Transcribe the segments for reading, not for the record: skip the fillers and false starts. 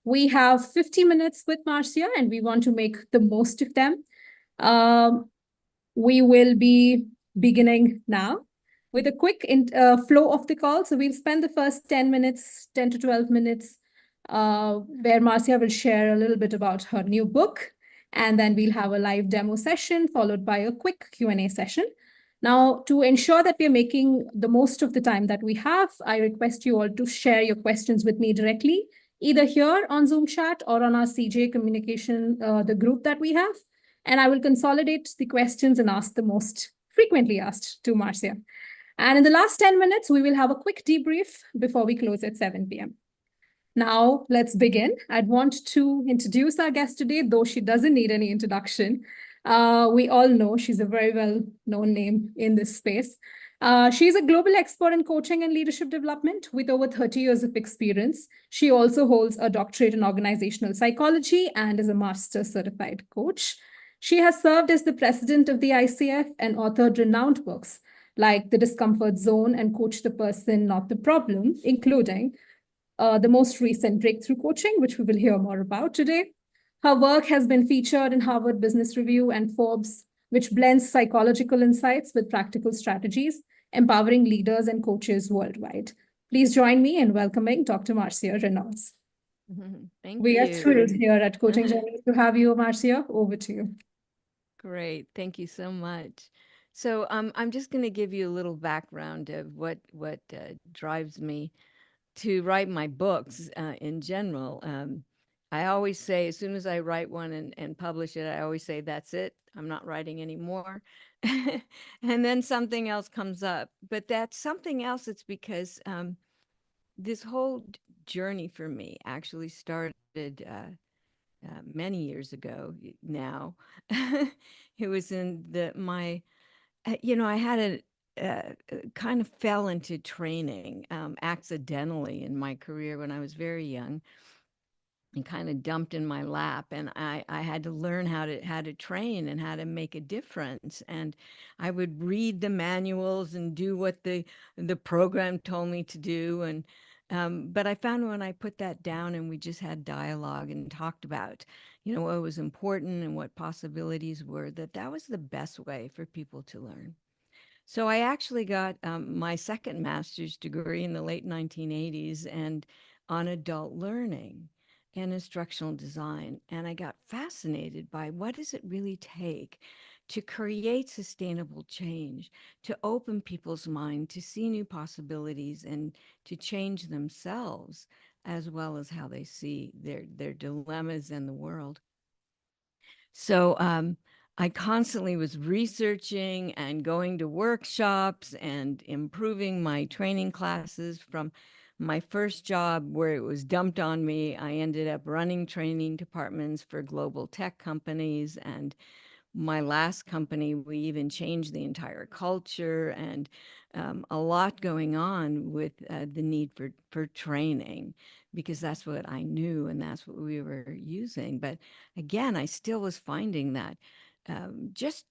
We have 50 minutes with Marcia, and we want to make the most of them. Um, we will be beginning now with a quick flow of the call. So we'll spend the first 10 minutes, 10 to 12 minutes, where Marcia will share a little bit about her new book. And then we'll have a live demo session followed by a quick Q&A session. Now, to ensure that we are making the most of the time that we have, I request you all to share your questions with me directly, either here on Zoom chat or on our CJ communication, the group that we have. And I will consolidate the questions and ask the most frequently asked to Marcia. And in the last 10 minutes, we will have a quick debrief before we close at 7 p.m. Now, let's begin. I'd want to introduce our guest today, though she doesn't need any introduction. We all know she's a very well-known name in this space. She's a global expert in coaching and leadership development with over 30 years of experience. She also holds a doctorate in organizational psychology and is a master certified coach. She has served as the president of the ICF and authored renowned books like The Discomfort Zone and Coach the Person, Not the Problem, including the most recent breakthrough coaching, which we will hear more about today. Her work has been featured in Harvard Business Review and Forbes, which blends psychological insights with practical strategies, empowering leaders and coaches worldwide. Please join me in welcoming Dr. Marcia Reynolds. Thank we you. are thrilled here at Coaching Journey to have you, Marcia. Over to you. Great. Thank you so much. So I'm just going to give you a little background of what drives me to write my books in general. I always say, as soon as I write one and publish it, I always say, that's it. I'm not writing anymore. And then something else comes up. But that's something else. It's because this whole journey for me actually started many years ago now. It was in my, I had a kind of fell into training accidentally in my career when I was very young, and kind of dumped in my lap, and I had to learn how to train and how to make a difference. And I would read the manuals and do what the program told me to do. And but I found when I put that down and we just had dialogue and talked about, what was important and what possibilities were, that was the best way for people to learn. So I actually got my second master's degree in the late 1980s and on adult learning and instructional design. And I got fascinated by what does it really take to create sustainable change, to open people's mind, to see new possibilities, and to change themselves, as well as how they see their dilemmas and the world. So I constantly was researching and going to workshops and improving my training classes. From my first job, where it was dumped on me, I ended up running training departments for global tech companies. And my last company, we even changed the entire culture, and a lot going on with the need for training, because that's what I knew and that's what we were using. But again, I still was finding that just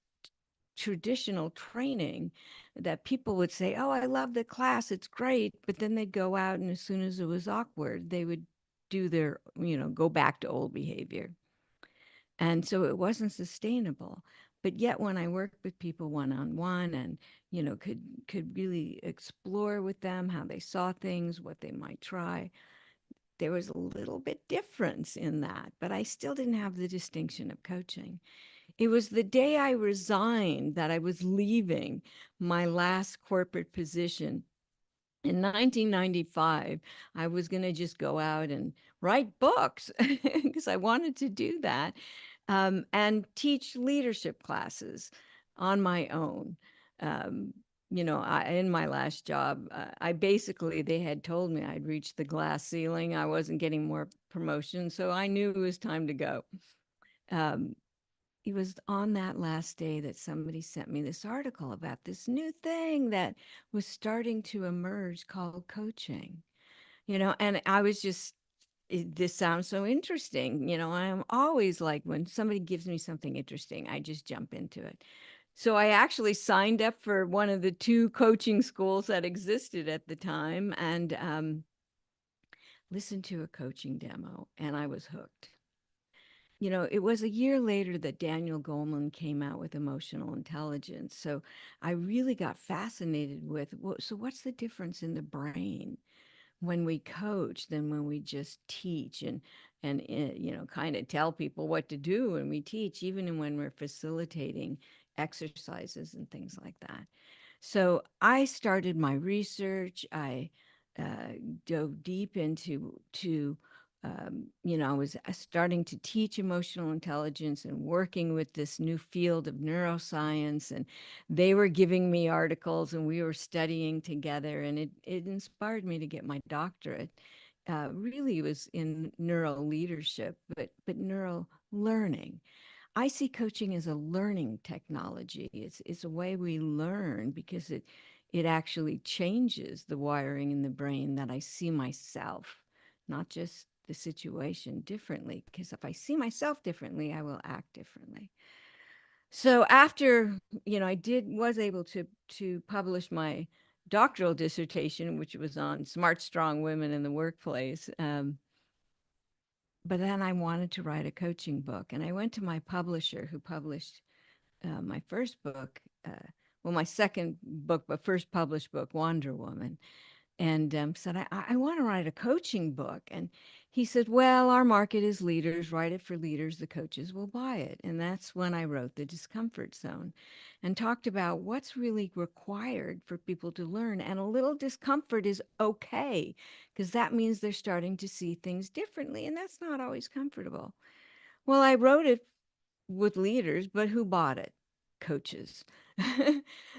traditional training, that people would say, oh, I love the class, it's great. But then they'd go out, and as soon as it was awkward, they would do their, go back to old behavior. And so it wasn't sustainable. But yet when I worked with people one-on-one and, could really explore with them how they saw things, what they might try, there was a little bit difference in that. But I still didn't have the distinction of coaching. It was the day I resigned that I was leaving my last corporate position. In 1995, I was going to just go out and write books because I wanted to do that, and teach leadership classes on my own. In my last job, I basically, they had told me I'd reached the glass ceiling. I wasn't getting more promotions, so I knew it was time to go. It was on that last day that somebody sent me this article about this new thing that was starting to emerge called coaching, and I was just, this sounds so interesting. I'm always like, when somebody gives me something interesting, I just jump into it. So I actually signed up for one of the two coaching schools that existed at the time. And listened to a coaching demo, and I was hooked. It was a year later that Daniel Goleman came out with emotional intelligence. So I really got fascinated with, so what's the difference in the brain when we coach than when we just teach and kind of tell people what to do when we teach, even when we're facilitating exercises and things like that. So I started my research. I dove deep into to I was starting to teach emotional intelligence and working with this new field of neuroscience, and they were giving me articles, and we were studying together, and it inspired me to get my doctorate. Really was in neuro leadership, but neuro learning. I see coaching as a learning technology. It's a way we learn because it actually changes the wiring in the brain that I see myself, not just the situation differently. Because if I see myself differently, I will act differently. So after, I was able to publish my doctoral dissertation, which was on smart, strong women in the workplace. But then I wanted to write a coaching book, and I went to my publisher who published my first book, my second book, but first published book, Wonder Woman, and said, I want to write a coaching book. And he said, well, our market is leaders. Write it for leaders. The coaches will buy it. And that's when I wrote The Discomfort Zone and talked about what's really required for people to learn. And a little discomfort is okay, because that means they're starting to see things differently. And that's not always comfortable. Well, I wrote it with leaders, but who bought it? Coaches.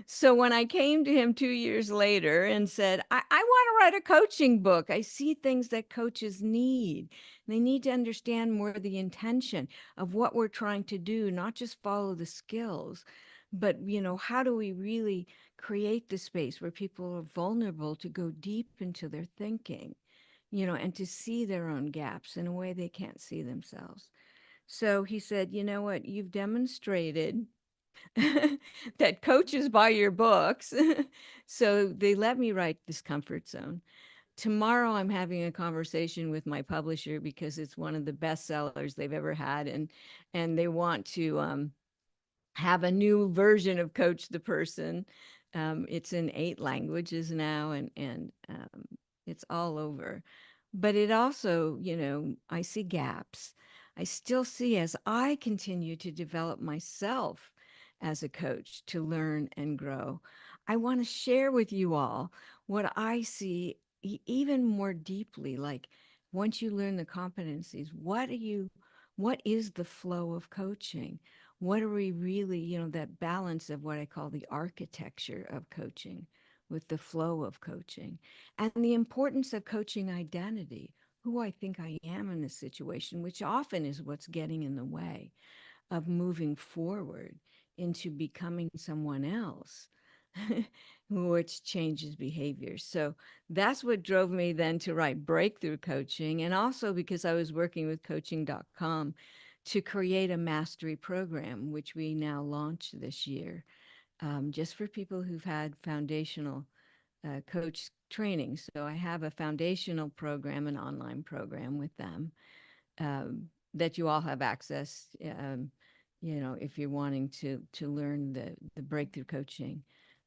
So when I came to him 2 years later and said, I want to write a coaching book, I see things that coaches need. They need to understand more the intention of what we're trying to do, not just follow the skills, but, how do we really create the space where people are vulnerable to go deep into their thinking, and to see their own gaps in a way they can't see themselves. So he said, you know what, you've demonstrated that coaches buy your books. So they let me write Discomfort Zone. Tomorrow I'm having a conversation with my publisher because it's one of the best sellers they've ever had. And they want to have a new version of Coach the Person. It's in 8 languages now, and it's all over. But it also, I see gaps. I still see, as I continue to develop myself as a coach to learn and grow, I want to share with you all what I see even more deeply. Like, once you learn the competencies, what is the flow of coaching? What are we really, that balance of what I call the architecture of coaching with the flow of coaching, and the importance of coaching identity, who I think I am in this situation, which often is what's getting in the way of moving forward into becoming someone else, which changes behavior. So that's what drove me then to write Breakthrough Coaching. And also because I was working with coaching.com to create a mastery program, which we now launch this year, just for people who've had foundational coach training. So I have a foundational program, an online program with them, that you all have access, if you're wanting to learn the breakthrough coaching,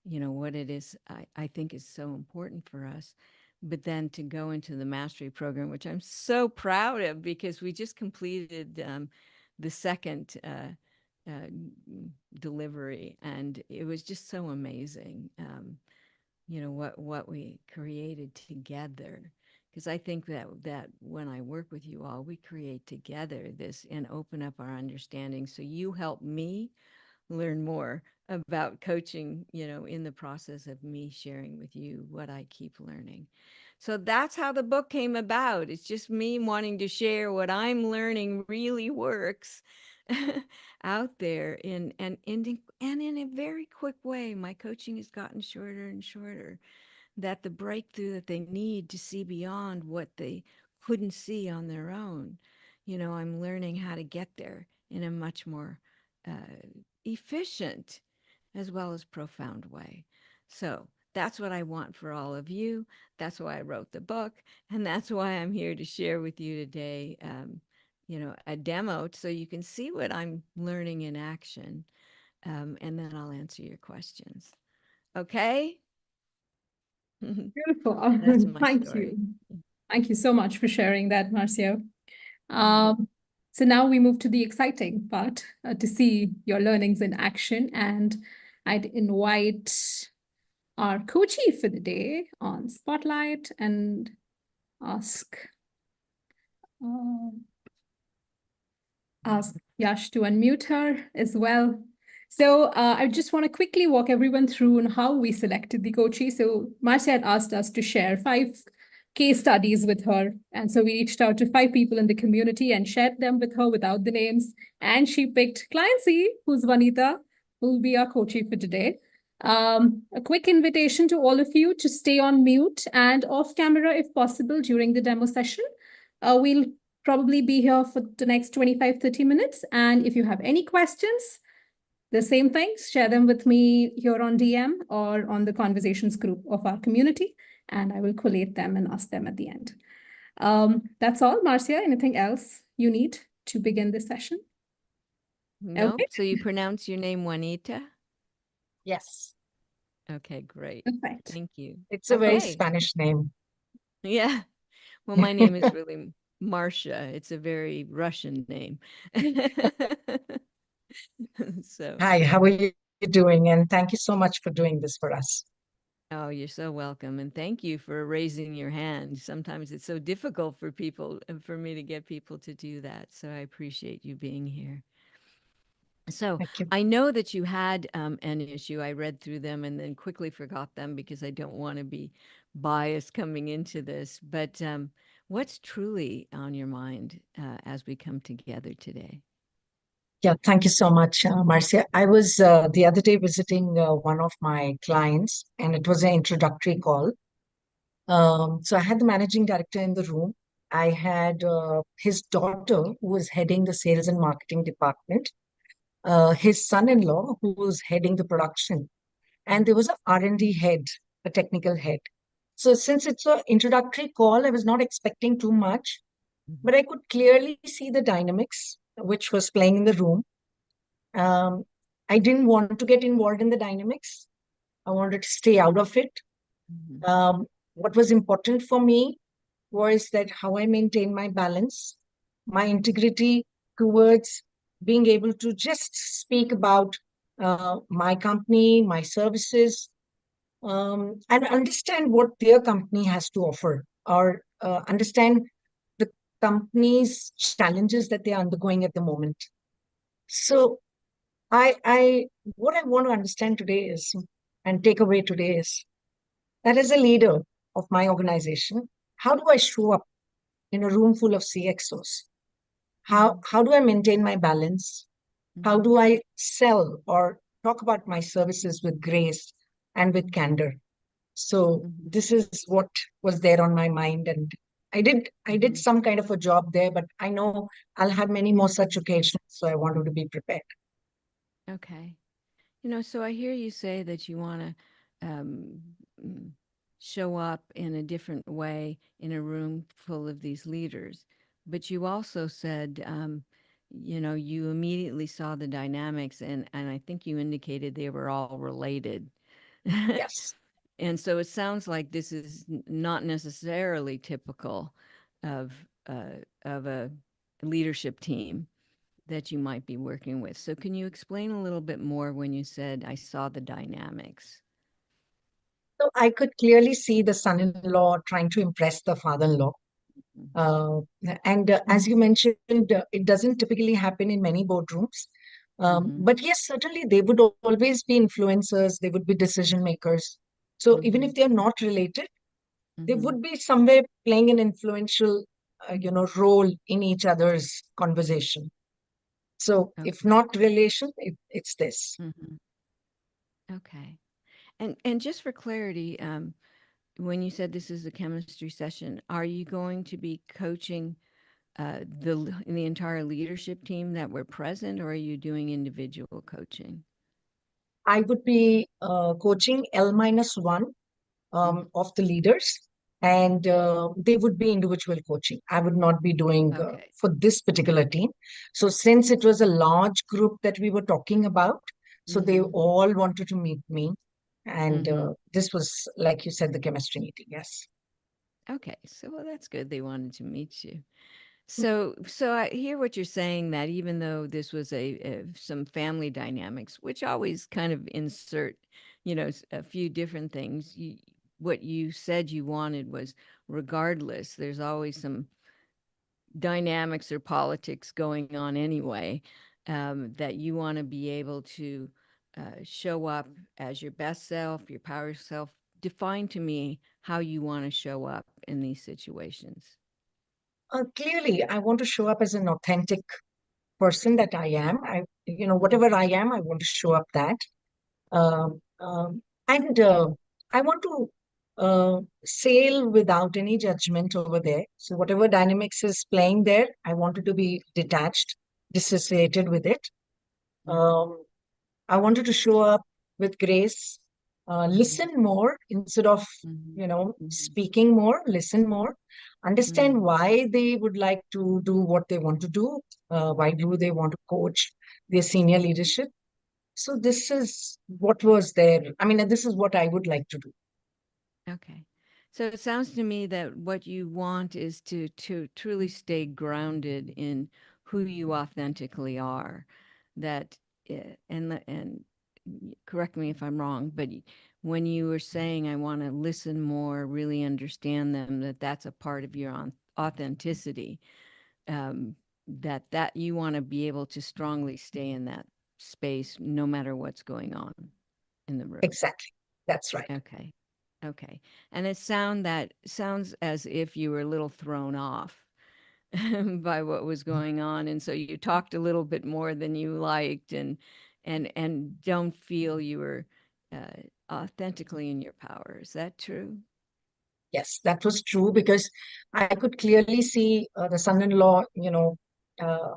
what it is, I think is so important for us. But then to go into the mastery program, which I'm so proud of, because we just completed the second uh, delivery, and it was just so amazing. What we created together, because I think that when I work with you all, we create together this and open up our understanding, so you help me learn more about coaching, in the process of me sharing with you what I keep learning. So that's how the book came about. It's just me wanting to share what I'm learning really works out there in a very quick way. My coaching has gotten shorter and shorter, that the breakthrough that they need to see beyond what they couldn't see on their own, I'm learning how to get there in a much more uh, efficient as well as profound way. So That's what I want for all of you. That's why I wrote the book. And that's why I'm here to share with you today, a demo so you can see what I'm learning in action. And then I'll answer your questions. Okay? Beautiful. That's my Thank story. you. Thank you so much for sharing that, Marcia. Mhm. So now we move to the exciting part to see your learnings in action. And I'd invite our co-chief for the day on Spotlight and ask uh, ask Yash to unmute her as well. So I just want to quickly walk everyone through on how we selected the coachee. So Marcia had asked us to share 5 case studies with her. And so we reached out to 5 people in the community and shared them with her without the names. And she picked Client C, who's Vanita, who will be our coachee for today. A quick invitation to all of you to stay on mute and off camera if possible during the demo session. We'll probably be here for the next 25-30 minutes. And if you have any questions, the same things, share them with me here on DM or on the conversations group of our community, and I will collate them and ask them at the end. That's all. Marcia, anything else you need to begin this session? Nope. Okay, So you pronounce your name Juanita? Yes, Okay, great. perfect. Thank you. it's a very Okay. Spanish name. Yeah. Well, my name is really Marcia. It's a very Russian name. So, Hi, how are you doing? And thank you so much for doing this for us. oh, you're so welcome. And thank you for raising your hand. Sometimes it's so difficult for people and for me to get people to do that. So I appreciate you being here. So Thank you. I know that you had an issue. I read through them and then quickly forgot them because I don't want to be biased coming into this. But what's truly on your mind as we come together today? Yeah, thank you so much, Marcia. I was the other day visiting one of my clients, and it was an introductory call. So I had the managing director in the room. I had his daughter, who was heading the sales and marketing department, his son-in-law, who was heading the production, and there was a R&D head, a technical head. So since it's an introductory call, I was not expecting too much, but I could clearly see the dynamics which was playing in the room. I didn't want to get involved in the dynamics. I wanted to stay out of it. Mhm. What was important for me was that how I maintain my balance, my integrity towards being able to just speak about my company, my services, and understand what their company has to offer, or understand the company's challenges that they're undergoing at the moment. So what I want to understand today is, and take away today is, that as a leader of my organization, how do I show up in a room full of CXOs? How do I maintain my balance? How Mhm. do I sell or talk about my services with grace and with candor? So Mhm. this is what was there on my mind, and I did Mhm. some kind of a job there, but I know I'll have many more such occasions, so I wanted to be prepared. Okay. So I hear you say that you want to um, mm, show up in a different way in a room full of these leaders, but you also said, you immediately saw the dynamics, and I think you indicated they were all related. Yes. And so it sounds like this is not necessarily typical of of a leadership team that you might be working with. So can you explain a little bit more when you said I saw the dynamics? So I could clearly see the son-in-law trying to impress the father-in-law. Mhm. Uh, and as you mentioned, it doesn't typically happen in many boardrooms. Mhm. But yes, certainly they would always be influencers, they would be decision makers. So even if Mhm. they are not related, they Mhm. would be somewhere playing an influential, role in each other's conversation. So if Okay. not relation, it's this. Mhm. Okay. And just for clarity, when you said this is a chemistry session, are you going to be coaching the entire leadership team that were present, or are you doing individual coaching? I would be coaching L minus one of the leaders, and they would be individual coaching. I would not be doing Okay. for this particular team. So since it was a large group that we were talking about, so they all wanted to meet me. And this was, like you said, the chemistry meeting. Yes. Okay. So, well, that's good. They wanted to meet you. So I hear what you're saying, that even though this was some family dynamics, which always kind of insert, a few different things, what you said you wanted was, regardless, there's always some dynamics or politics going on anyway, that you want to be able to show up as your best self, your power self. Define to me how you want to show up in these situations. Clearly, I want to show up as an authentic person that I am. Whatever I am, I want to show up that. And I want to sail without any judgment over there. So whatever dynamics is playing there, I wanted to be detached, dissociated with it. Um, I wanted to show up with grace, listen more instead of, speaking more, listen more, understand why they would like to do what they want to do. Why do they want to coach their senior leadership? So this is what was there. I mean, this is what I would like to do. Okay. So it sounds to me that what you want is to truly stay grounded in who you authentically are. That and correct me if I'm wrong, but when you were saying I want to listen more, really understand them, that's a part of your authenticity. That you want to be able to strongly stay in that space no matter what's going on in the room. Exactly. That's right. Okay. Okay. And sounds as if you were a little thrown off by what was going on. And so you talked a little bit more than you liked, and don't feel you were authentically in your power. Is that true? Yes, that was true because I could clearly see the son-in-law, uh,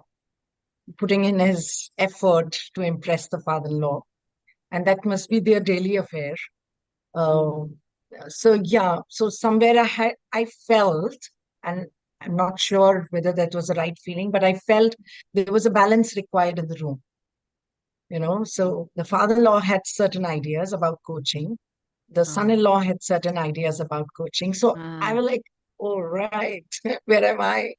putting in his effort to impress the father-in-law, and that must be their daily affair. Uh, so yeah, so somewhere I felt, and I'm not sure whether that was the right feeling, but I felt there was a balance required in the room. So the father-in-law had certain ideas about coaching, the son-in-law had certain ideas about coaching. So I was like, all right, where am I?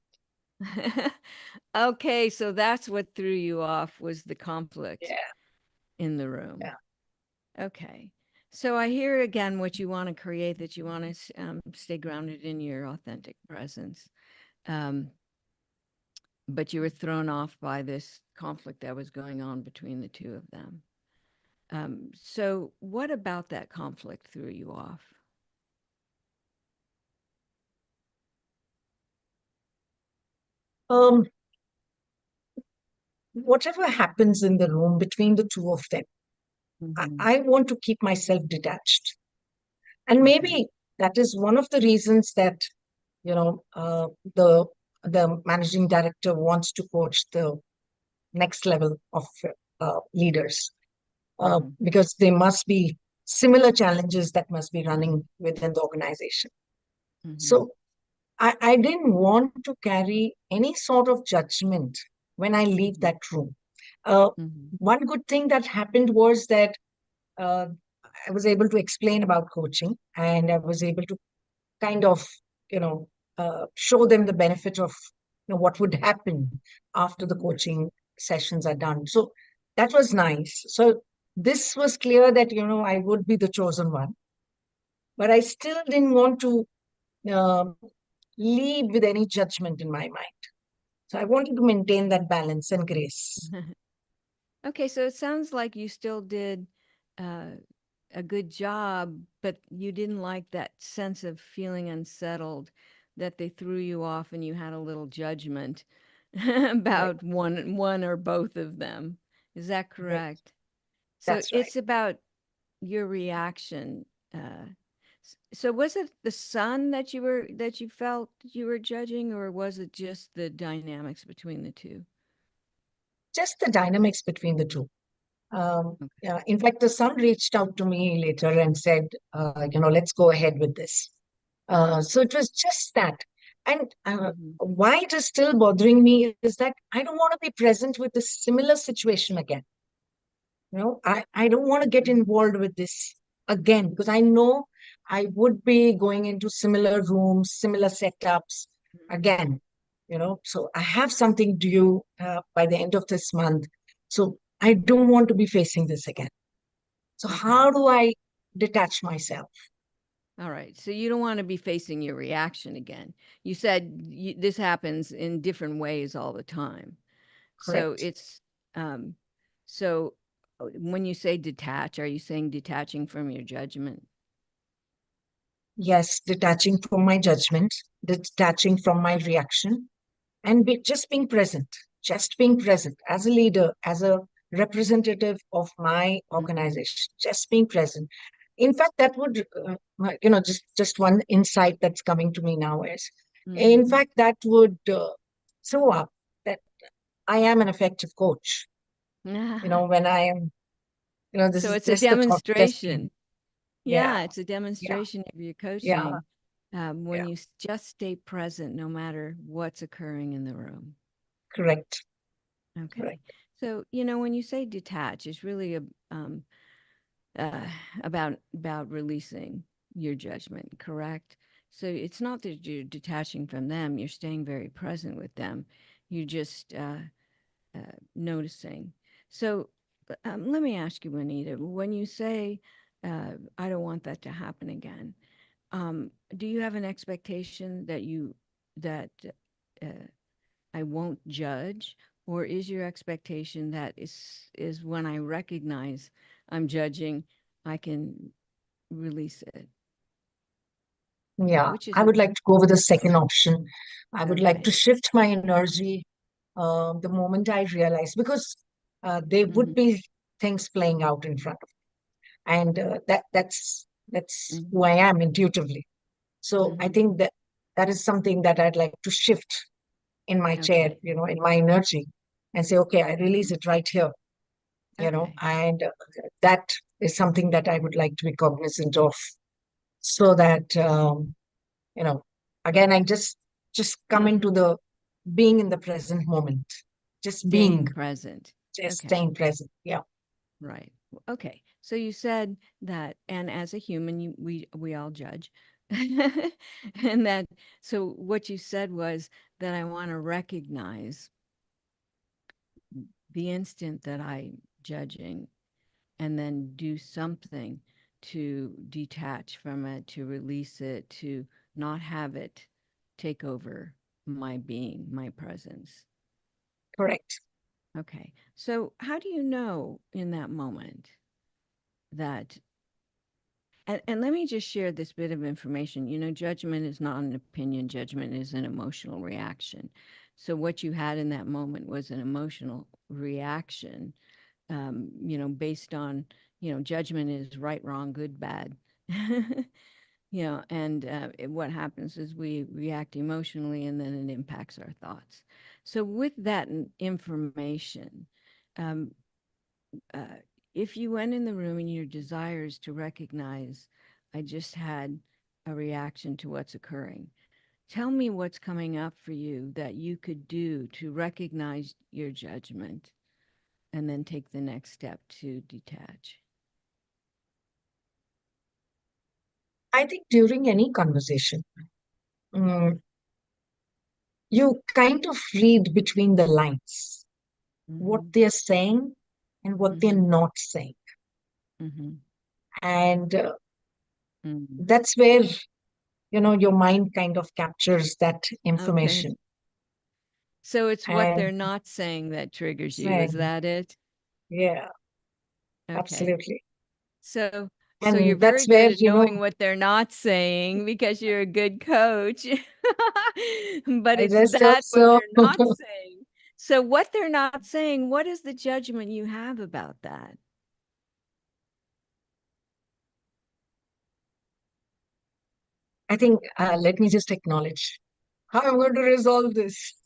Okay, so that's what threw you off, was the conflict Yeah, in the room. yeah. Okay. So I hear again what you want to create, that you want to stay grounded in your authentic presence. But you were thrown off by this conflict that was going on between the two of them. So what about that conflict threw you off? Um, Whatever happens in the room between the two of them, I want to keep myself detached. And maybe that is one of the reasons that, you know, uh, the the managing director wants to coach the next level of leaders, because there must be similar challenges that must be running within the organization. So I didn't want to carry any sort of judgment when I leave that room. Uh, One good thing that happened was that uh, I was able to explain about coaching, and I was able to kind of, show them the benefit of, what would happen after the coaching sessions are done. So that was nice. So this was clear that, I would be the chosen one, but I still didn't want to um leave with any judgment in my mind. So I wanted to maintain that balance and grace. Okay, so it sounds like you still did uh, a good job, but you didn't like that sense of feeling unsettled, that they threw you off and you had a little judgment Right. about one or both of them. Is that Right. correct? So That's right. it's about your reaction. So was it the son that you felt you were judging, or was it just the dynamics between the two? Just the dynamics between the two. In fact, the son reached out to me later and said, let's go ahead with this. So it was just that. And why it is still bothering me is that I don't want to be present with a similar situation again. I don't want to get involved with this again, because I know I would be going into similar rooms, similar setups again. So I have something due by the end of this month. So I don't want to be facing this again. So how do I detach myself? All right. So you don't want to be facing your reaction again. You said this happens in different ways all the time. So Correct. it's so when you say detach, are you saying detaching from your judgment? Yes, detaching from my judgment, detaching from my reaction, and just being present, as a leader, as a representative of my organization, just being present. In fact, that would, just one insight that's coming to me now is, in fact, that would throw up that I am an effective coach. When I am, this So is it's a just the thought just came. demonstration. Yeah, Yeah, it's a demonstration of your yeah, coaching when yeah, you just stay present no matter what's occurring in the room. correct, Okay. correct. So, when you say detach, it's really about releasing your judgment, correct? So it's not that you're detaching from them, you're staying very present with them. You're just noticing. So let me ask you, Anita, when you say, I don't want that to happen again, do you have an expectation that uh, I won't judge, or is your expectation that is when I recognize I'm judging, I can release it? Yeah, Which is I it? would like to go with the second option. I would like to Okay. shift my energy the moment I realize, because there would Mm-hmm. be things playing out in front of me, and that's Mm-hmm. who I am intuitively. So I Mm-hmm. think that is something that I'd like to shift in my chair, Okay. in my energy, and say, okay, I release it right here, Okay. and that is something that I would like to be cognizant of, so that you know again I just come Mm-hmm. into the being in the present moment, just being, Staying present. just Okay. staying present. Yeah. Right. Okay. So you said that, and as a human, we all judge, and that. So what you said was that I want to recognize the instant that I'm judging, and then do something to detach from it, to release it, to not have it take over my being, my presence. Correct. Okay. So how do you know in that moment that and let me just share this bit of information. Judgment is not an opinion, judgment is an emotional reaction. So, what you had in that moment was an emotional reaction, based on, judgment is right, wrong, good, bad. And what happens is we react emotionally and then it impacts our thoughts. So, with that information, um, uh, if you went in the room and your desire is to recognize, I just had a reaction to what's occurring, tell me what's coming up for you that you could do to recognize your judgment and then take the next step to detach. I think during any conversation, mm, you kind of read between the lines what Mm-hmm. they're saying and what they're Mm-hmm. not saying, Mm-hmm. and Mm-hmm. that's where your mind kind of captures that Okay. information So it's what and they're not saying that triggers you. Is saying, that it? yeah, Okay. absolutely. So you're And very that's good where at knowing what they're not saying because you're a good coach. But I it's just hope that what so. they're not saying. So what they're not saying, what is the judgment you have about that? I think let me just acknowledge how I'm going to resolve this.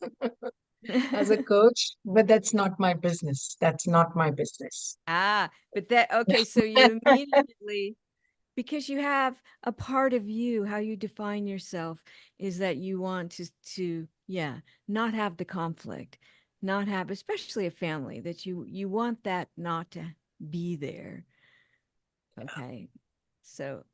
as a coach, but that's not my business. That's not my business. But okay, so you immediately, because you have a part of you, how you define yourself is that you want to not have the conflict, not have, especially a family, that you want that not to be there. Okay. So,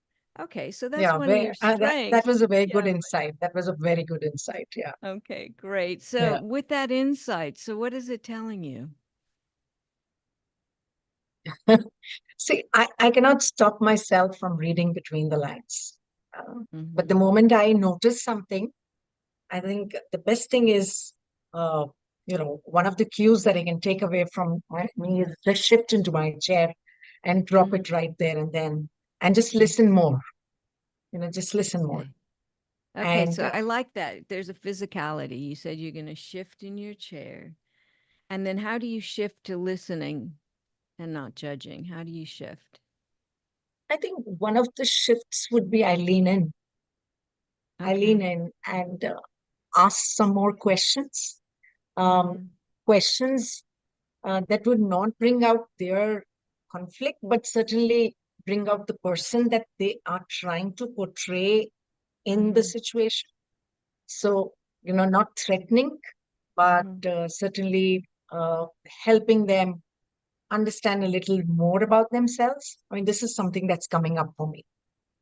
so that's Yeah, one of your that strengths. was a very good Yeah. insight. That was a very good insight. Yeah. Okay, great. So Yeah. with that insight, so what is it telling you? See, I cannot stop myself from reading between the lines. But the Mm-hmm. moment I notice something, I think the best thing is, one of the cues that I can take away from me is just shift into my chair and drop Mm-hmm. it right there and then, and just listen more, just listen more. Okay. Okay, And so I like that. There's a physicality. You said you're going to shift in your chair. And then how do you shift to listening and not judging? How do you shift? I think one of the shifts would be I lean in. I lean Okay. in and ask some more questions. Um, Mm-hmm. Questions that would not bring out their conflict, but certainly bring out the person that they are trying to portray in the Mm-hmm. situation. So, not threatening, but Mm-hmm. certainly helping them understand a little more about themselves. I mean, this is something that's coming up for me,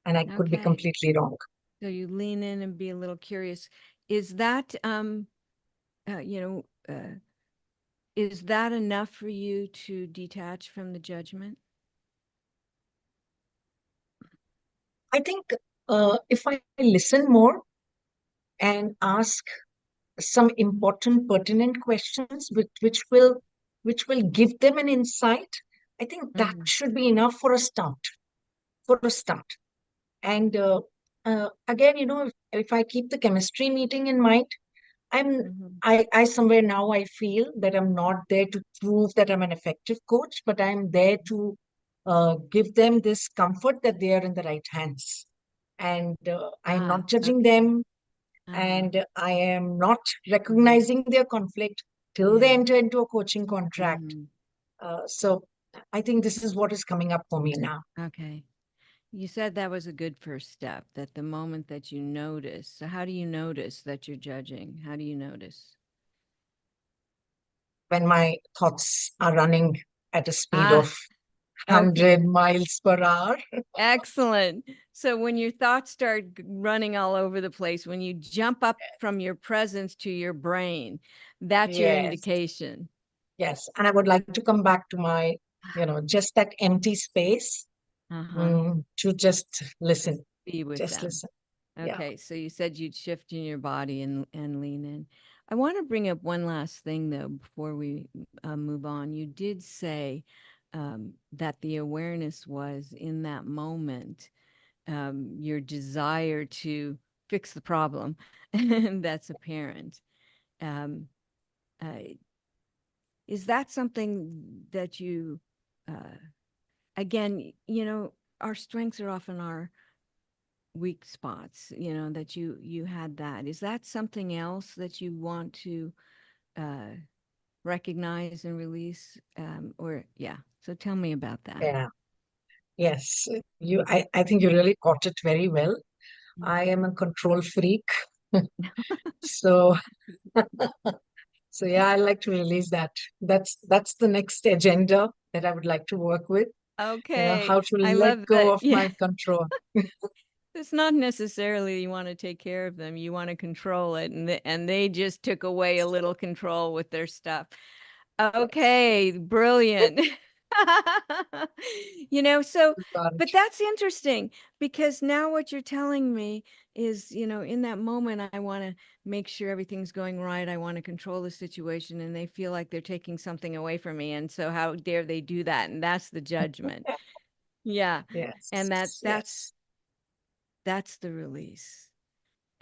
and I could be Okay. completely wrong. So you lean in and be a little curious. Is that, uh, you know, uh, is that enough for you to detach from the judgment? I think if I listen more and ask some important pertinent questions which will give them an insight, I think that Mm-hmm. should be enough for a start. And again, if I keep the chemistry meeting in mind, i'm Mm-hmm. I somewhere now I feel that I'm not there to prove that I'm an effective coach, but I'm there to give them this comfort that they are in the right hands, and I'm not judging Okay. them, Uh-huh. and I am not Mm-hmm. recognizing their conflict till they Yeah. enter into a coaching contract. Mm-hmm. So I think this is what is coming up for me now. Okay. You said that was a good first step, that the moment that you notice. So how do you notice that you're judging? How do you notice? When my thoughts are running at a speed Ah, of okay. 100 miles per hour. Excellent. So when your thoughts start running all over the place, when you jump up from your presence to your brain, that's your Yes, indication. yes. And I would like to come back to my, just that empty space, Uh-huh. to just listen, Be with just them. listen. Yeah. Okay, so you said you'd shift in your body and lean in. I want to bring up one last thing though before we move on. You did say that the awareness was in that moment, your desire to fix the problem, and that's apparent. Um, uh, is that something that you, uh, again, our strengths are often our weak spots, that you had that. Is that something else that you want to uh, recognize and release? Or yeah, so tell me about that. Yeah. Yes. I think you really caught it very well. I Mhm. am a control freak. So, so yeah, I like to release that. That's the next agenda that I would like to work with. Okay, How to I let love go that. of Yeah, my control. it's not necessarily you want to take care of them, you want to control it, and they just took away a little control with their stuff. Yes. Okay, brilliant. So, Got but it. that's interesting because now what you're telling me is, in that moment, I want to make sure everything's going right. I want to control the situation, and they feel like they're taking something away from me. And so, how dare they do that? And that's the judgment. Yeah. And Yes. Yes. that's the release.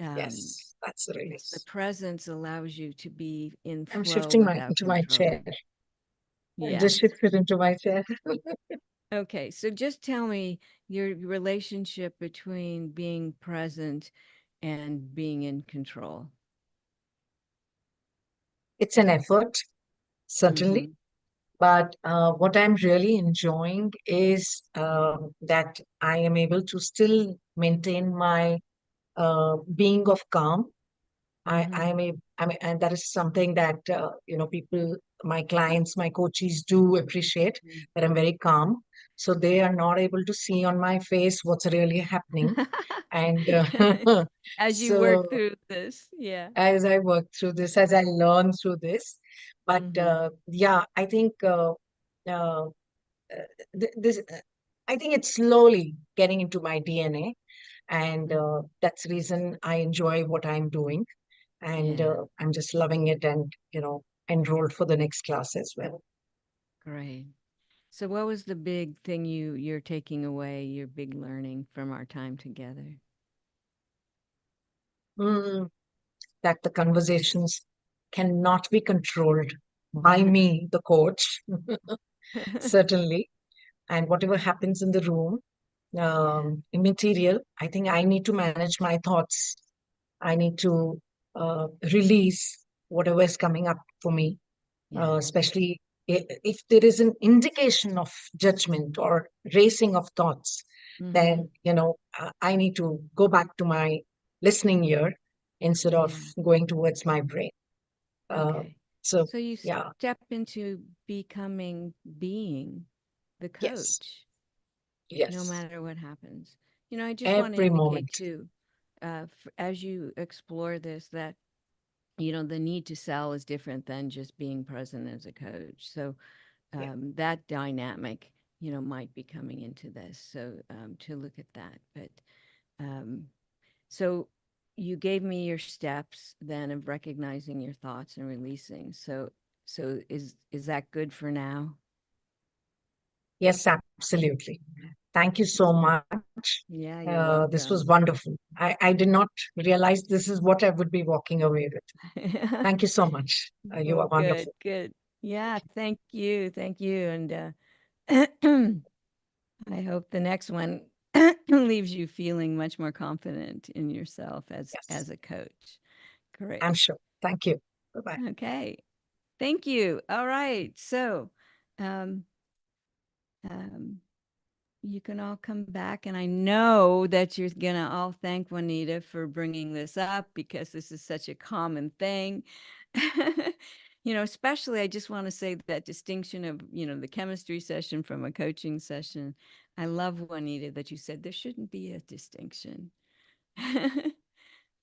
Um, Yes. That's the it's the release. presence allows you to be in I'm flow shifting without into my chair. control. I just Yes. shifted into my chair. Okay, so just tell me your relationship between being present and being in control. it's an effort, certainly. But what I'm really enjoying is that I am able to still maintain my being of calm. And that is something that people, my clients, my coaches do appreciate, that I'm very calm. So they are not able to see on my face what's really happening. And As you work so through this, yeah. as I work through this, as I learn through this, but yeah, I think uh, this. I think it's slowly getting into my DNA, and that's the reason I enjoy what I'm doing, and Yeah, I'm just loving it, and enrolled for the next class as well. great. So what was the big thing you're taking away, your big learning from our time together? Mm, that the conversations cannot be controlled by me, the coach, certainly, and whatever happens in the room, Yeah, immaterial. I think I need to manage my thoughts. I need to release whatever is coming up for me, yeah. especially if there is an indication of judgment or racing of thoughts, Mm-hmm. then I need to go back to my listening ear instead of Yeah. going towards my brain. Uh, Okay. so So you yeah, step into being the yes, coach, no yes, matter what happens. I just want to every indicate moment. too, as you explore this, that the need to sell is different than just being present as a coach. So Yeah. that dynamic, might be coming into this. So to look at that, but um, so you gave me your steps then of recognizing your thoughts and releasing. So is that good for now? Yes, absolutely. Thank you so much. Yeah, you're This was welcome. wonderful. I did not realize this is what I would be walking away with. Thank you so much. You Well, are good, wonderful. good. Yeah, thank you. Thank you. And I hope the next one leaves you feeling much more confident in yourself Yes, as a coach. I'm Great. sure. Thank you. Bye bye. Okay. Thank you. All right. So, um, um, you can all come back, and I know that you're gonna all thank Juanita for bringing this up because this is such a common thing. Especially I just want to say that distinction of, the chemistry session from a coaching session. I love, Juanita, that you said there shouldn't be a distinction.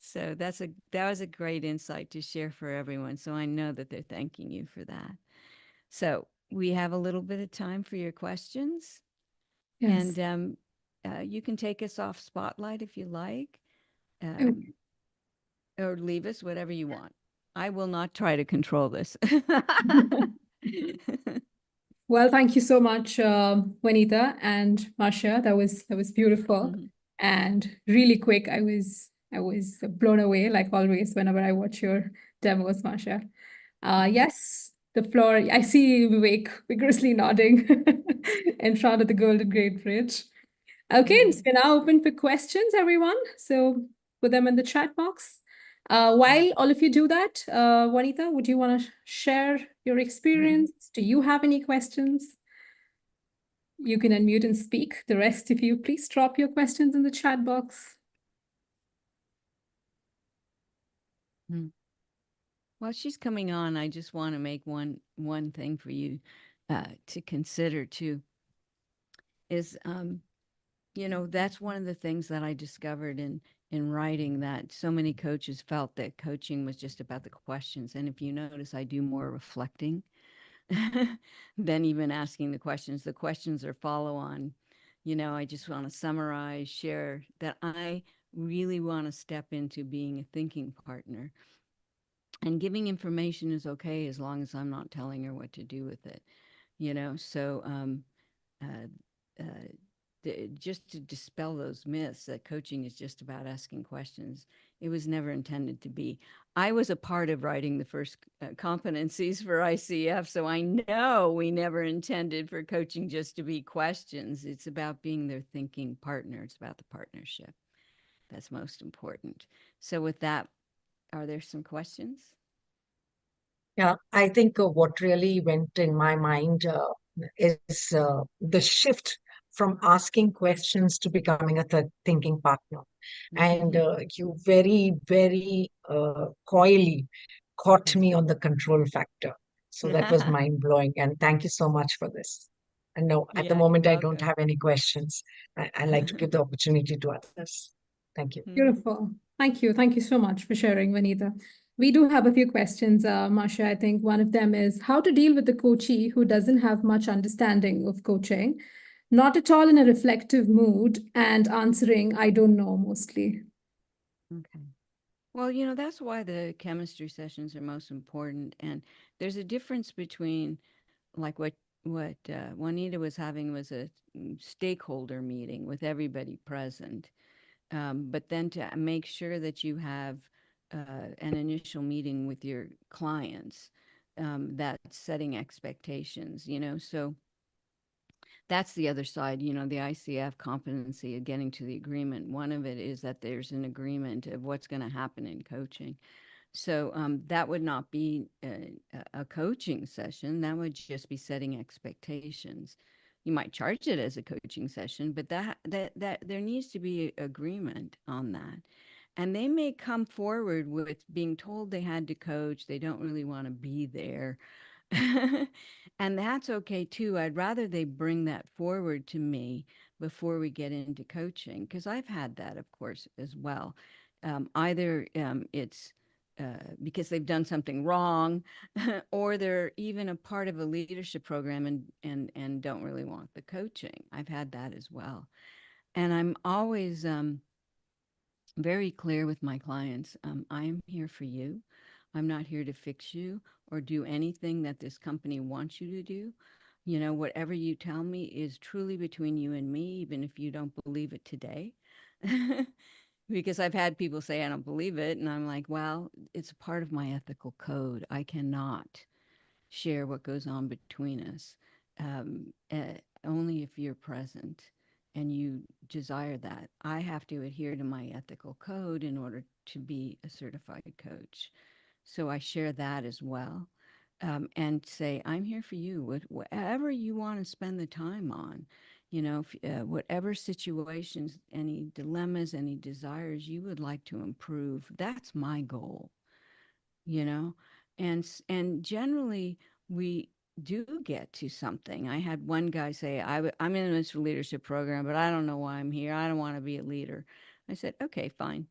So that was a great insight to share for everyone. So I know that they're thanking you for that. So we have a little bit of time for your questions. Yes. And you can take us off spotlight if you like, Okay. or leave us, whatever you want. I will not try to control this. Well, thank you so much, Juanita and Marcia. That was beautiful Mhm. and really quick. I was blown away, like always, whenever I watch your demos, Marcia. Yes, the floor. I see Vivek vigorously nodding in front of the Golden Gate Bridge. Okay, so Mhm. we're now open for questions, everyone. So put them in the chat box. While all of you do that, Juanita, would you want to share your experience? Do you have any questions? You can unmute and speak. The rest of you, please drop your questions in the chat box. Mhm. While she's coming on, I just want to make one thing for you to consider too. Is that's one of the things that I discovered in writing, that so many coaches felt that coaching was just about the questions. And if you notice, I do more reflecting than even asking the questions. The questions are follow on. I just want to summarize, share that I really want to step into being a thinking partner. And giving information is okay as long as I'm not telling her what to do with it. So uh, uh, just to dispel those myths that coaching is just about asking questions. It was never intended to be. I was a part of writing the first competencies for ICF, so I know we never intended for coaching just to be questions. It's about being their thinking partner. It's about the partnership. That's most important. So with that, are there some questions? Yeah, I think what really went in my mind is the shift from asking questions to becoming a thinking partner. And you very, very coyly caught me on the control factor. So that was mind blowing. And thank you so much for this. And no, at the Yeah, you're moment, I don't welcome. have any questions. I like to give the opportunity to others. Thank you. Beautiful. Thank you. Thank you so much for sharing, Vanita. We do have a few questions, Marcia. I think one of them is how to deal with the coachee who doesn't have much understanding of coaching, not at all in a reflective mood, and answering, I don't know, mostly. Okay. Well, that's why the chemistry sessions are most important. And there's a difference between like what Juanita was having was a stakeholder meeting with everybody present. But then to make sure that you have an initial meeting with your clients, that's setting expectations. So that's the other side, the ICF competency of getting to the agreement. One of it is that there's an agreement of what's going to happen in coaching. So that would not be a coaching session. That would just be setting expectations. You might charge it as a coaching session, but that there needs to be agreement on that. And they may come forward with being told they had to coach. They don't really want to be there. And that's okay too. I'd rather they bring that forward to me before we get into coaching, because I've had that, of course, as well. Either it's because they've done something wrong, or they're even a part of a leadership program and don't really want the coaching. I've had that as well. And I'm always very clear with my clients. I am here for you. I'm not here to fix you or do anything that this company wants you to do. Whatever you tell me is truly between you and me, even if you don't believe it today. Because I've had people say, I don't believe it. And I'm like, well, it's a part of my ethical code. I cannot share what goes on between us, only if you're present and you desire that. I have to adhere to my ethical code in order to be a certified coach. So I share that as well, and say, I'm here for you. Whatever you want to spend the time on, whatever situations, any dilemmas, any desires you would like to improve, that's my goal, you know and generally we do get to something. I had one guy say, I'm in this leadership program, but I don't know why I'm here. I don't want to be a leader. I said, okay, fine.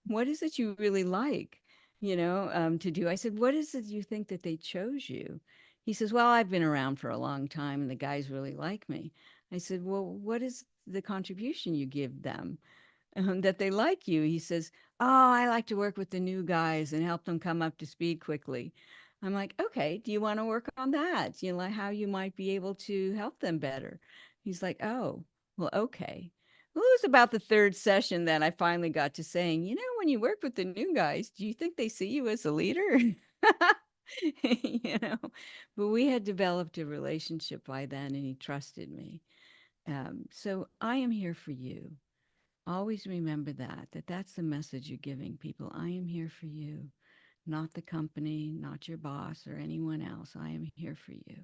What is it you really like, to do? I said, what is it you think that they chose you? He says, well, I've been around for a long time and the guys really like me. I said, well, what is the contribution you give them that they like you? He says, oh, I like to work with the new guys and help them come up to speed quickly. I'm like, okay, do you want to work on that? Like how you might be able to help them better. He's like, oh, well, okay. Well, it was about the third session that I finally got to saying, when you work with the new guys, do you think they see you as a leader? you know, but we had developed a relationship by then and he trusted me. So I am here for you. Always remember that that's the message you're giving people. I am here for you, not the company, not your boss or anyone else. I am here for you.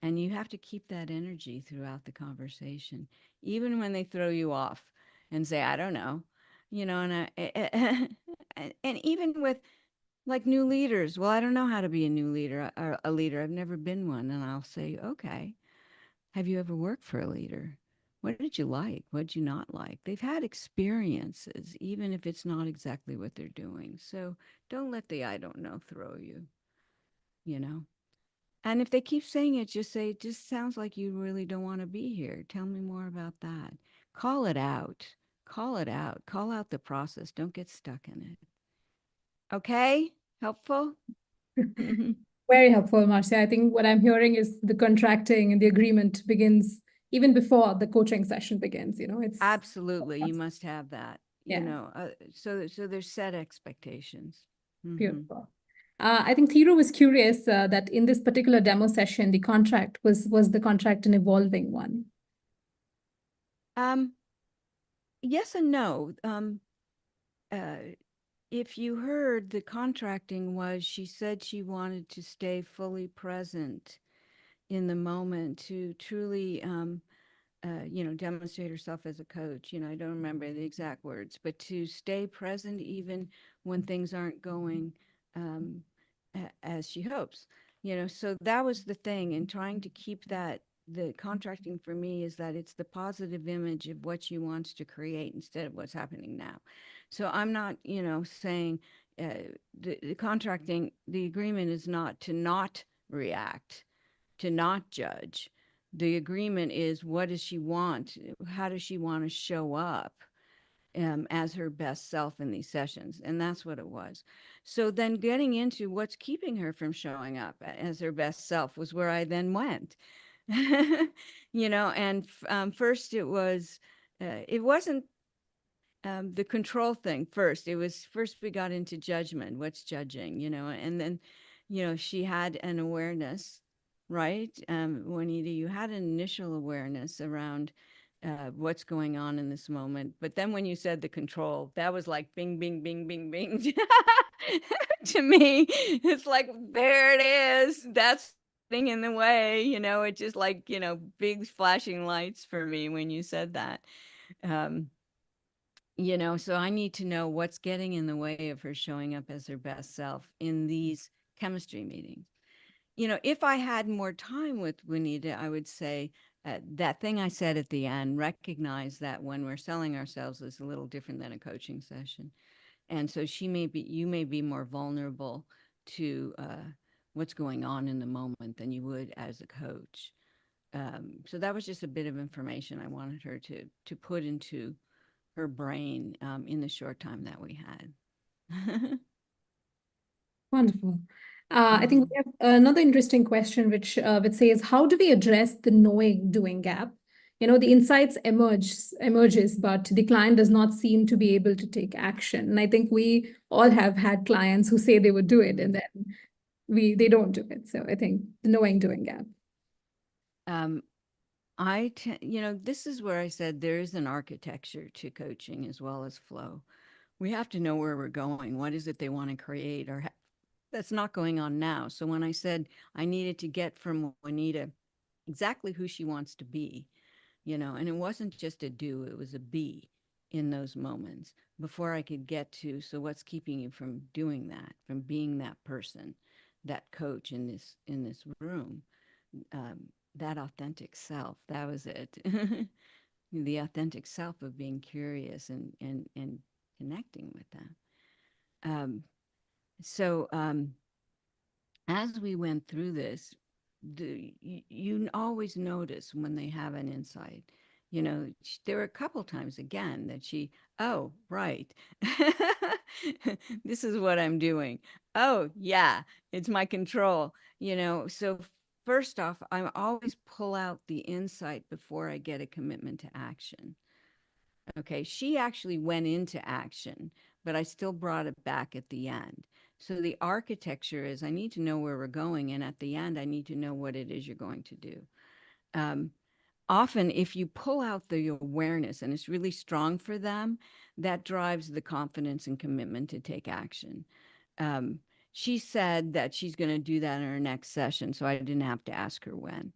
And you have to keep that energy throughout the conversation, even when they throw you off and say, I don't know, and even with like new leaders. Well, I don't know how to be a new leader or a leader. I've never been one. And I'll say, okay, have you ever worked for a leader? What did you like? What did you not like? They've had experiences, even if it's not exactly what they're doing. So don't let the I don't know throw you, you know? And if they keep saying it, just say, it just sounds like you really don't want to be here. Tell me more about that. Call it out. Call it out. Call out the process. Don't get stuck in it. Okay? Helpful? Very helpful, Marcia. I think what I'm hearing is the contracting and the agreement begins even before the coaching session begins. It's Absolutely. You must have that, yeah, so there's set expectations. beautiful. I think Thiru was curious that in this particular demo session, the contract was the contract an evolving one? Yes and no. Uh, if you heard, the contracting was, she said she wanted to stay fully present in the moment, to truly demonstrate herself as a coach. I don't remember the exact words, but to stay present even when things aren't going um, as she hopes. So that was the thing, and trying to keep that. The contracting for me is that it's the positive image of what she wants to create instead of what's happening now. So I'm not, saying the contracting, the agreement is not to not react, to not judge. The agreement is, what does she want? How does she want to show up as her best self in these sessions? And that's what it was. So then getting into what's keeping her from showing up as her best self was where I then went. And first it wasn't the control thing first. It was first we got into judgment. What's judging, and then, she had an awareness, right? Juanita, you had an initial awareness around what's going on in this moment. But then when you said the control, that was like bing, bing, bing, bing, bing. To me, it's like, there it is. That's thing in the way, it just like, big flashing lights for me when you said that. Um, so I need to know what's getting in the way of her showing up as her best self in these chemistry meetings. If I had more time with Juanita, I would say that thing I said at the end, recognize that when we're selling ourselves is a little different than a coaching session. And so you may be more vulnerable to what's going on in the moment than you would as a coach. So that was just a bit of information I wanted her to put into her brain in the short time that we had. Wonderful. I think Mhm. we have another interesting question, which says, how do we address the knowing doing gap? The insights emerges, but the client does not seem to be able to take action. And I think we all have had clients who say they would do it, and then they don't do it. So I think the knowing doing gap. Um, this is where I said there is an architecture to coaching as well as flow. We have to know where we're going. What is it they want to create, or that's not going on now? So when I said I needed to get from Juanita exactly who she wants to be, and it wasn't just a do, it was a be in those moments before I could get to, so what's keeping you from doing that, from being that person, that coach in this room? um, that authentic self, that was it. The authentic self of being curious and connecting with them. um, so as we went through this, you always notice when they have an insight. There were a couple times again that oh, right. This is what I'm doing. Oh, yeah, it's my control. So first off, I always pull out the insight before I get a commitment to action. Okay, she actually went into action, but I still brought it back at the end. So the architecture is, I need to know where we're going, and at the end, I need to know what it is you're going to do. Um, Often, if you pull out the awareness and it's really strong for them, that drives the confidence and commitment to take action. Um, she said that she's going to do that in her next session, so I didn't have to ask her when.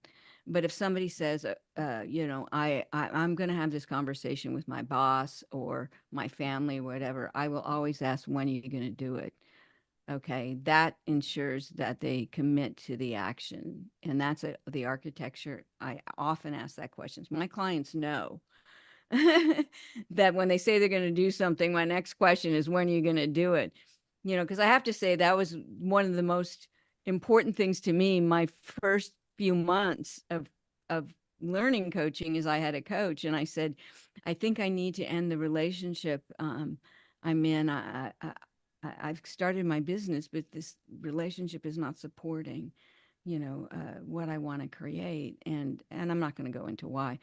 But if somebody says, I'm going to have this conversation with my boss or my family, whatever, I will always ask, when are you going to do it? Okay, that ensures that they commit to the action. And that's the architecture. I often ask that question. My clients know that when they say they're going to do something, my next question is, when are you going to do it? Because I have to say that was one of the most important things to me my first few months of learning coaching. Is I had a coach and I said, I think I need to end the relationship I'm in. I've started my business, but this relationship is not supporting, what I want to create. And I'm not going to go into why.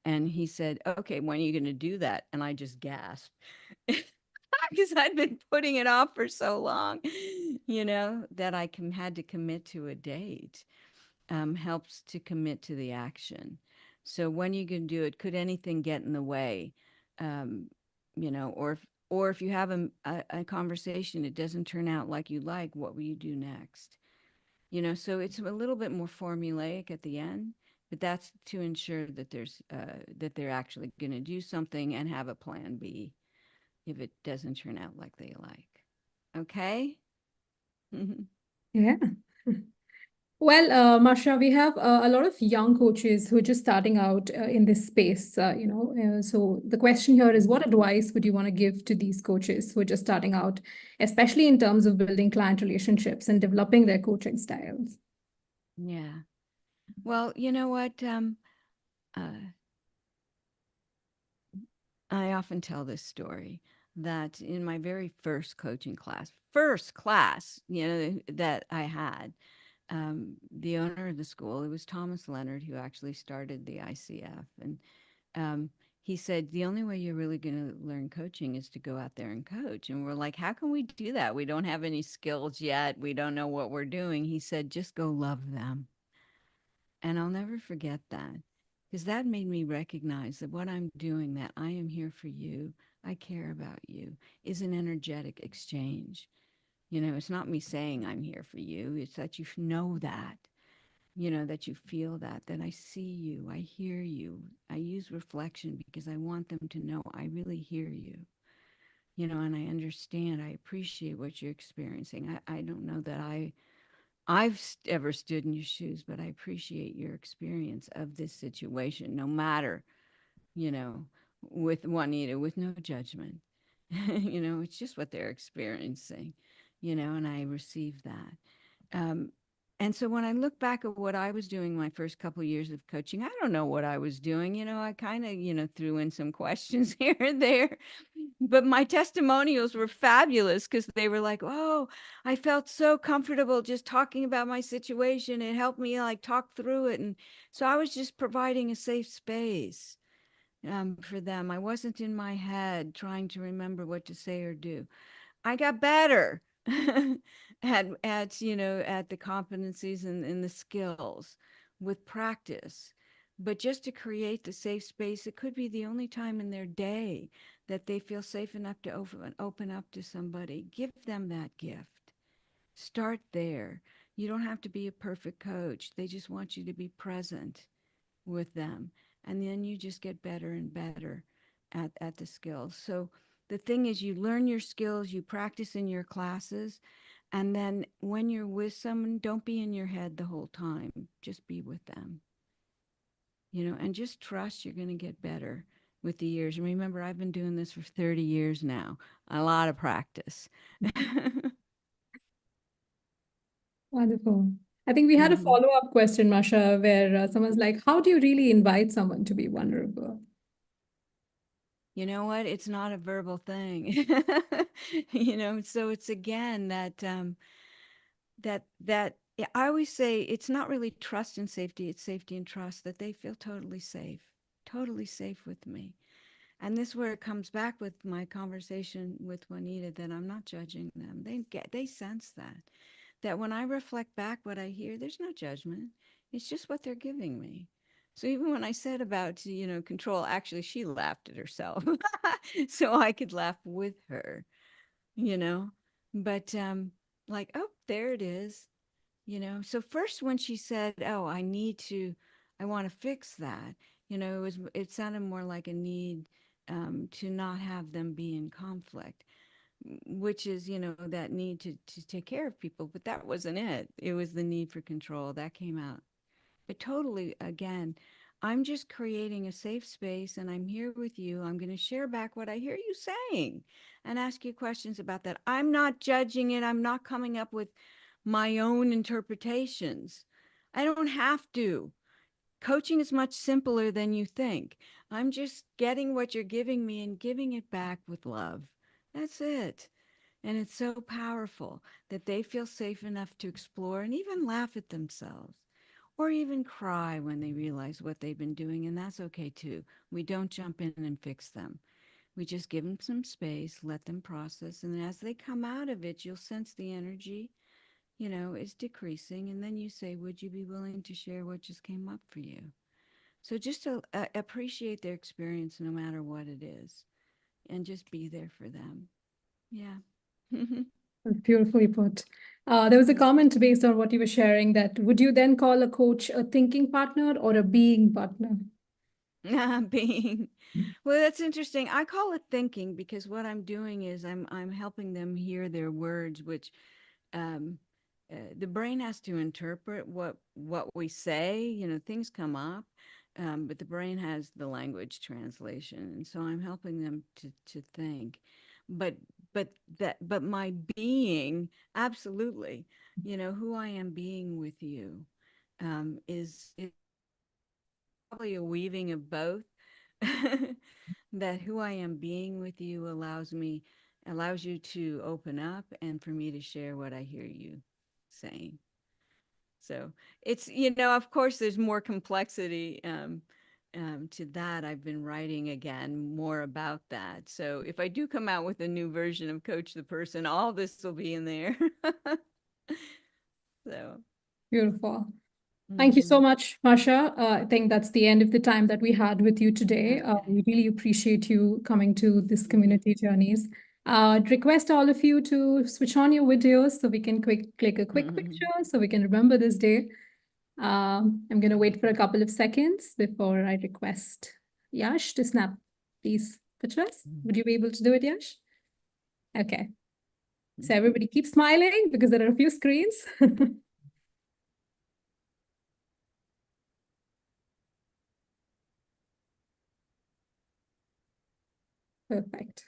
And he said, okay, when are you going to do that? And I just gasped because I'd been putting it off for so long, that I had to commit to a date. Helps to commit to the action. So when you can do it, could anything get in the way? Um, or Or if you have a conversation, it doesn't turn out like you like, what will you do next? So it's a little bit more formulaic at the end, but that's to ensure that that they're actually going to do something and have a plan B if it doesn't turn out like they like. Okay? Yeah. Well, Marcia, we have a lot of young coaches who are just starting out in this space. So the question here is, what advice would you want to give to these coaches who are just starting out, especially in terms of building client relationships and developing their coaching styles? Yeah. Well, you know what? I often tell this story that in my very first class, that I had, the owner of the school, it was Thomas Leonard who actually started the ICF. And um, he said, the only way you're really going to learn coaching is to go out there and coach. And we're like, how can we do that? We don't have any skills yet. We don't know what we're doing. He said, just go love them. And I'll never forget that, because that made me recognize that what I'm doing, that I am here for you, I care about you, is an energetic exchange. It's not me saying I'm here for you. It's that you know that, that you feel that I see you, I hear you. I use reflection because I want them to know I really hear you, and I understand, I appreciate what you're experiencing. I don't know that I've ever stood in your shoes, but I appreciate your experience of this situation, no matter, you know, with Juanita, with no judgment. It's just what they're experiencing, and I receive that. Um, and so when I look back at what I was doing my first couple of years of coaching, I don't know what I was doing. I kind of, threw in some questions here and there, but my testimonials were fabulous because they were like, oh, I felt so comfortable just talking about my situation. It helped me like talk through it. And so I was just providing a safe space for them. I wasn't in my head trying to remember what to say or do. I got better at the competencies and the skills with practice. But just to create the safe space, it could be the only time in their day that they feel safe enough to open up to somebody. Give them that gift. Start there. You don't have to be a perfect coach. They just want you to be present with them. And then you just get better and better at the skills. So the thing is, you learn your skills, you practice in your classes, and then when you're with someone, don't be in your head the whole time. Just be with them, and just trust you're going to get better with the years. And remember, I've been doing this for 30 years now, a lot of practice. Wonderful. I think we had a Mhm. follow-up question, Masha, where someone's like, how do you really invite someone to be vulnerable? You know what? It's not a verbal thing. So it's again that yeah, I always say it's not really trust and safety, it's safety and trust, that they feel totally safe with me. And this is where it comes back with my conversation with Juanita, that I'm not judging them. They sense that when I reflect back what I hear, there's no judgment. It's just what they're giving me. So even when I said about, control, actually she laughed at herself. So I could laugh with her, you know. But like, oh, there it is. So first when she said, oh, I want to fix that, it sounded more like a need to not have them be in conflict, which is, that need to take care of people. But that wasn't it. It was the need for control that came out. But totally, again, I'm just creating a safe space and I'm here with you. I'm going to share back what I hear you saying and ask you questions about that. I'm not judging it. I'm not coming up with my own interpretations. I don't have to. Coaching is much simpler than you think. I'm just getting what you're giving me and giving it back with love. That's it. And it's so powerful that they feel safe enough to explore and even laugh at themselves or even cry when they realize what they've been doing. And that's okay too. We don't jump in and fix them. We just give them some space, let them process. And as they come out of it, you'll sense the energy, is decreasing. And then you say, would you be willing to share what just came up for you? So just to appreciate their experience no matter what it is. and just be there for them. Yeah. Beautifully put. There was a comment based on what you were sharing that would you then call a coach a thinking partner or a being partner? Being. Well, that's interesting. I call it thinking because what I'm doing is I'm helping them hear their words, which um, the brain has to interpret what we say. You know, things come up, but the brain has the language translation, and so I'm helping them to think. But but my being, absolutely, you know, who I am being with you, is probably a weaving of both. That who I am being with you allows you to open up and for me to share what I hear you saying. So it's, you know, of course, there's more complexity to that. I've been writing again more about that. So if I do come out with a new version of Coach the Person, all this will be in there. So. Beautiful. Thank you so much, Marcia. I think that's the end of the time that we had with you today. Okay. We really appreciate you coming to this community journeys. I'd request all of you to switch on your videos so we can click a quick picture so we can remember this day. I'm going to wait for a couple of seconds before I request Yash to snap these pictures. Would you be able to do it, Yash? Okay. So everybody keep smiling because there are a few screens. Perfect.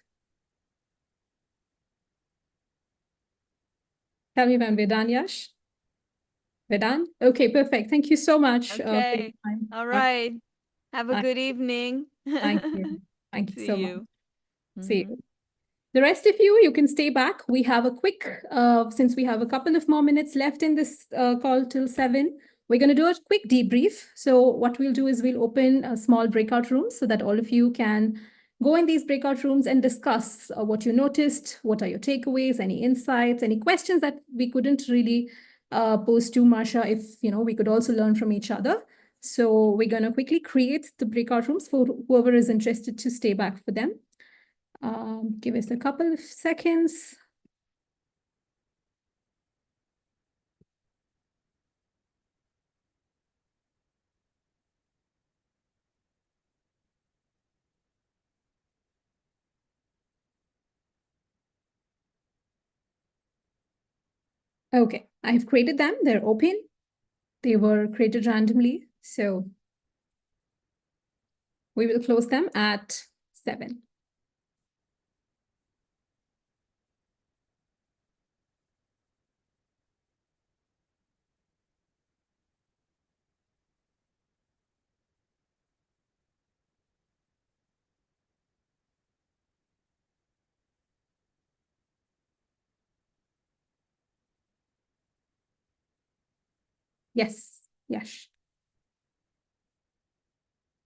Tell me when we're done, Yash. We're done? Okay, perfect. Thank you so much for your Okay. time. All right. Have a Thank good evening. thank you. Thank you See so much. you. See you. The rest of you, you can stay back. We have a quick, since we have a couple of more minutes left in this call till 7, we're going to do a quick debrief. So what we'll do is we'll open a small breakout rooms so that all of you can go in these breakout rooms and discuss what you noticed, what are your takeaways, any insights, any questions that we couldn't really pose to Marcia if, you know, we could also learn from each other. So we're going to quickly create the breakout rooms for whoever is interested to stay back for them. Give us a couple of seconds. Okay, I've created them. They're open. They were created randomly. So we will close them at 7. Yes, yes.